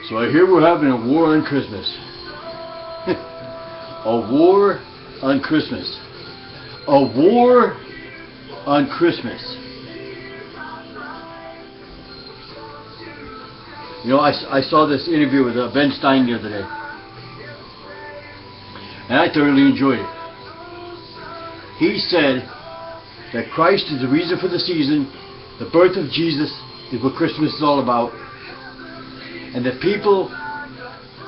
So I hear we're having a war on Christmas. A war on Christmas. A war on Christmas. You know, I saw this interview with Ben Stein the other day, and I thoroughly enjoyed it. He said that Christ is the reason for the season, the birth of Jesus is what Christmas is all about, and the people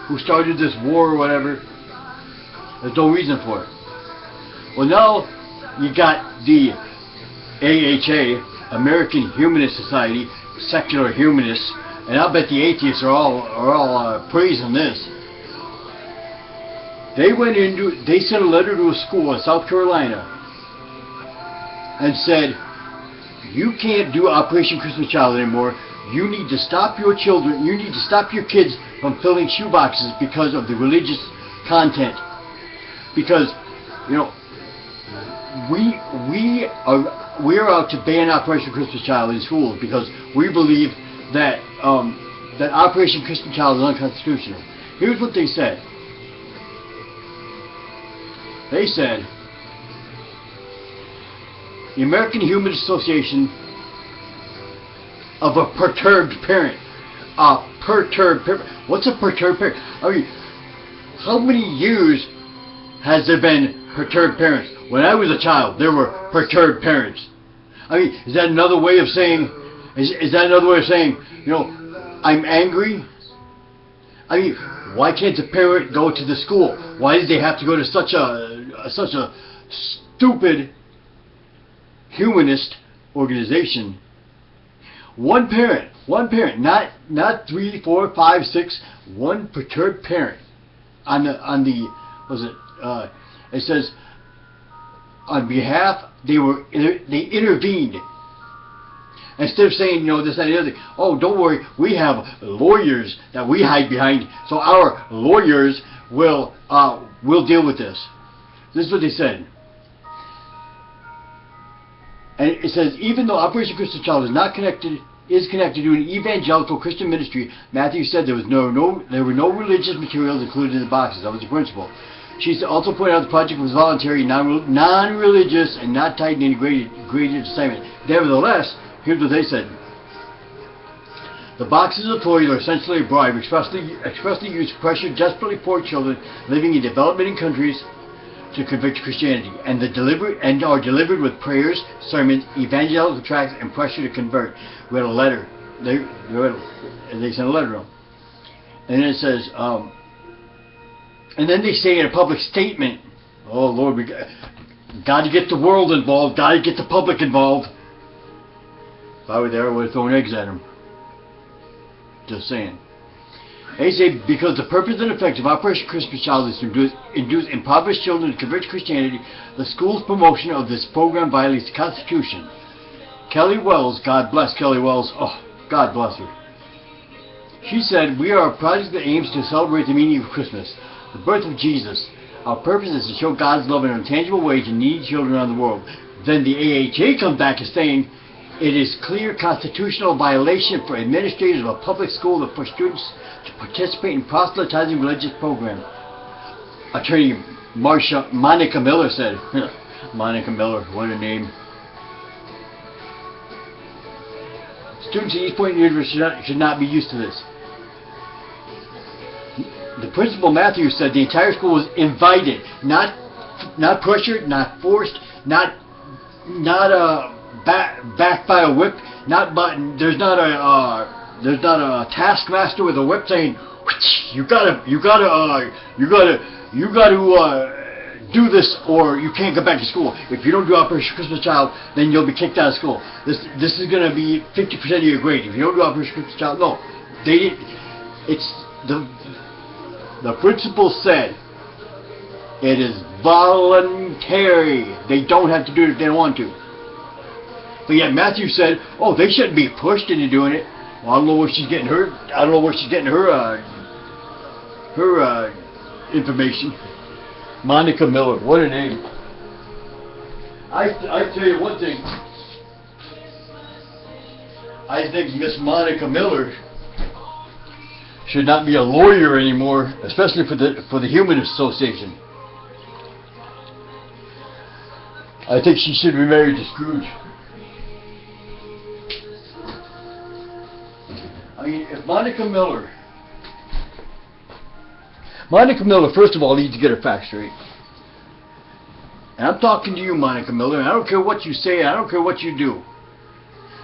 who started this war or whatever, there's no reason for it. Well, now you got the AHA, American Humanist Society, secular humanists, and I'll bet the atheists are all praising this. They sent a letter to a school in South Carolina and said, you can't do Operation Christmas Child anymore. You need to stop your children, you need to stop your kids from filling shoeboxes because of the religious content. Because, you know, we are out to ban Operation Christmas Child in schools because we believe that that Operation Christmas Child is unconstitutional. Here's what they said. They said, the American Humanist Association of a perturbed parent. A perturbed parent. What's a perturbed parent? I mean, how many years has there been perturbed parents? When I was a child, there were perturbed parents. I mean, is that another way of saying? Is that another way of saying? You know, I'm angry. I mean, why can't the parent go to the school? Why did they have to go to such a stupid humanist organization? One parent, not 3, 4, 5, 6. One perturbed parent on the it says on behalf they intervened. Instead of saying, you know, this and the other thing, oh, don't worry, we have lawyers that we hide behind, so our lawyers will deal with this. This is what they said. And it says, even though Operation Christmas Child is connected to an evangelical Christian ministry, Matthew said there were no religious materials included in the boxes. That was the principle. She also pointed out the project was voluntary, non-religious, and not tied to any graded assignment. Nevertheless, here's what they said. The boxes of toys are essentially a bribe, expressly used to pressure desperately poor children living in developing countries to convert to Christianity, and are delivered with prayers, sermons, evangelical tracts, and pressure to convert. We had a letter. They sent a letter to them. And then it says, and then they say in a public statement, oh Lord, we got to get the world involved, got to get the public involved. If I were there, I would have thrown eggs at them. Just saying. They say because the purpose and effect of Operation Christmas Child is to induce impoverished children to convert to Christianity, the school's promotion of this program violates the Constitution. Kelly Wells, God bless Kelly Wells, oh, God bless her. She said, we are a project that aims to celebrate the meaning of Christmas, the birth of Jesus. Our purpose is to show God's love in a tangible way to needy children around the world. Then the AHA comes back and saying, it is clear constitutional violation for administrators of a public school to push students to participate in proselytizing religious program. Attorney Monica Miller said, Monica Miller, what a name. Students at East Point University should not be used to this. The principal Matthews said the entire school was invited, not pressured, not forced, not backed by a whip, there's not a taskmaster with a whip saying you gotta do this or you can't go back to school. If you don't do Operation Christmas Child, then you'll be kicked out of school. This is gonna be 50% of your grade. If you don't do Operation Christmas Child, no, they didn't. It's the principal said it is voluntary. They don't have to do it if they don't want to. But yet Matthew said, oh, they shouldn't be pushed into doing it. Well, I don't know where she's getting her information. Monica Miller, what a name. I tell you one thing. I think Miss Monica Miller should not be a lawyer anymore, especially for the Humanist Association. I think she should be married to Scrooge. I mean, if Monica Miller, first of all, needs to get her facts straight. And I'm talking to you, Monica Miller, and I don't care what you say, I don't care what you do.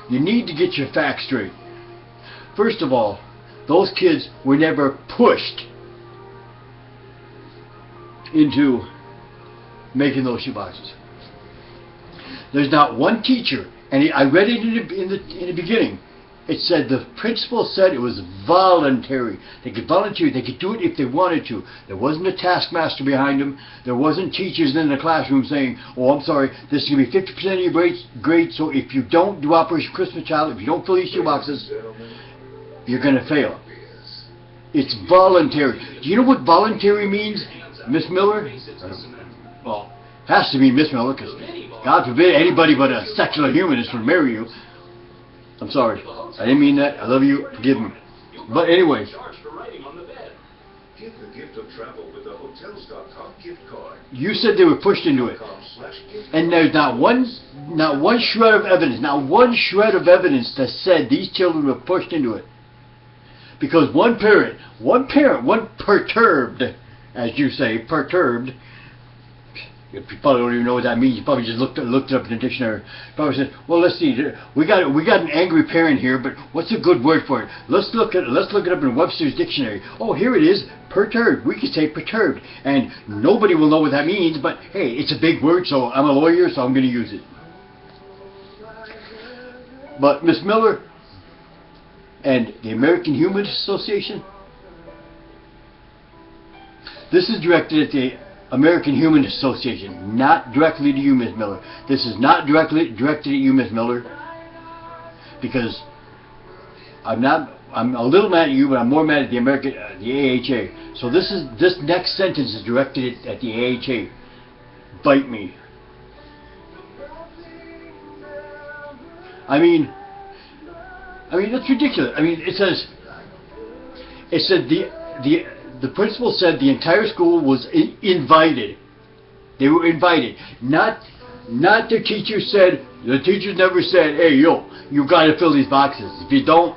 You need to get your facts straight. First of all, those kids were never pushed into making those shoeboxes. There's not one teacher, and I read it in the beginning. It said the principal said it was voluntary. They could volunteer. They could do it if they wanted to. There wasn't a taskmaster behind them. There wasn't teachers in the classroom saying, "Oh, I'm sorry, this is going to be 50% of your grade. So if you don't do Operation Christmas Child, if you don't fill these shoeboxes, you're going to fail." It's voluntary. Do you know what voluntary means, Miss Miller? Well, has to be Miss Miller, because God forbid anybody but a secular humanist would marry you. I'm sorry. I didn't mean that. I love you. Forgive me. But anyway. Give the gift of travel with the Hotels.com gift card. You said they were pushed into it. And there's not one shred of evidence, that said these children were pushed into it. Because one perturbed, as you say, perturbed. You probably don't even know what that means. You probably just looked it up in the dictionary. Probably said, "Well, let's see. We got an angry parent here, but what's a good word for it? Let's look it up in Webster's dictionary. Oh, here it is. Perturbed. We could say perturbed, and nobody will know what that means. But hey, it's a big word, so I'm a lawyer, so I'm going to use it." But Miss Miller and the American Humanist Association. This is directed at the American Humanist Association, not directly to you, Miss Miller. This is not directly directed at you, Miss Miller, because I'm a little mad at you, but I'm more mad at the AHA. So this next sentence is directed at the AHA. Bite me. I mean that's ridiculous. I mean, it said the principal said the entire school was invited. They were invited. Not the teacher said. The teachers never said, "Hey, yo, you got to fill these boxes. If you don't,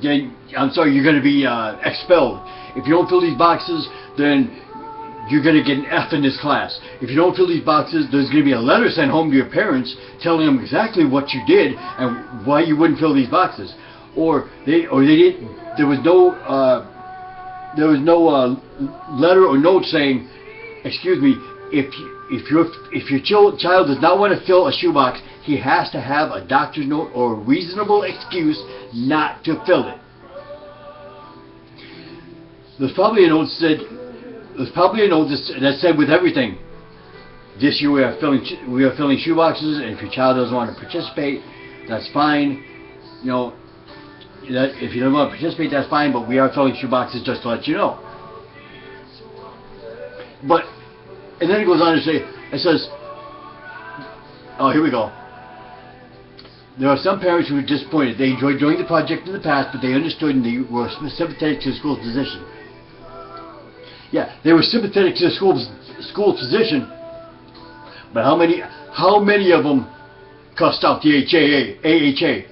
then I'm sorry, you're going to be expelled. If you don't fill these boxes, then you're going to get an F in this class. If you don't fill these boxes, there's going to be a letter sent home to your parents telling them exactly what you did and why you wouldn't fill these boxes." Or they didn't. There was no letter or note saying, "Excuse me, if your child does not want to fill a shoebox, he has to have a doctor's note or a reasonable excuse not to fill it." There's probably a note that said with everything, "This year we are filling shoeboxes, and if your child doesn't want to participate, that's fine. You know, that if you don't want to participate, that's fine, but we are filling shoeboxes just to let you know." But, and then it goes on to say, it says, oh, here we go. "There are some parents who were disappointed. They enjoyed joining the project in the past, but they understood and they were sympathetic to the school's position." Yeah, they were sympathetic to the school's position, but how many of them cussed out the AHA?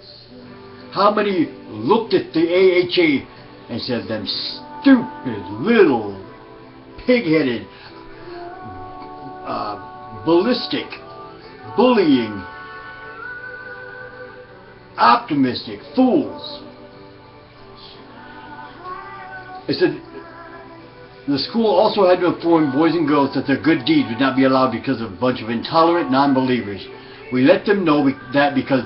How many looked at the AHA and said, "Them stupid little pig-headed, ballistic, bullying, optimistic fools"? It said the school also had to inform boys and girls that their good deeds would not be allowed because of a bunch of intolerant non-believers. We let them know that because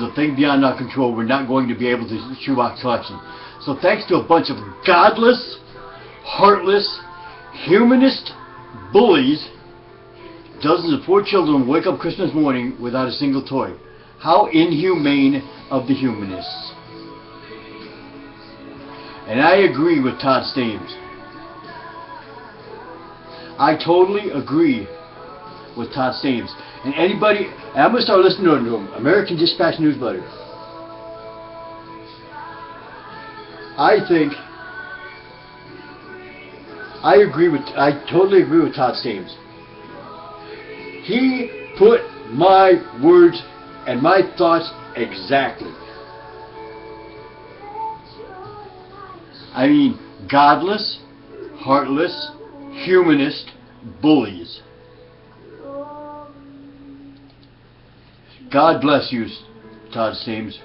of things beyond our control, we're not going to be able to do shoebox collection. So thanks to a bunch of godless, heartless, humanist bullies, dozens of poor children wake up Christmas morning without a single toy. How inhumane of the humanists. And I agree with Todd Stames. I totally agree with Todd Stames. And I'm going to start listening to him, American Dispatch Newsletter. I think I totally agree with Todd Stames. He put my words and my thoughts exactly. I mean, godless, heartless, humanist bullies. God bless you, Todd Stames.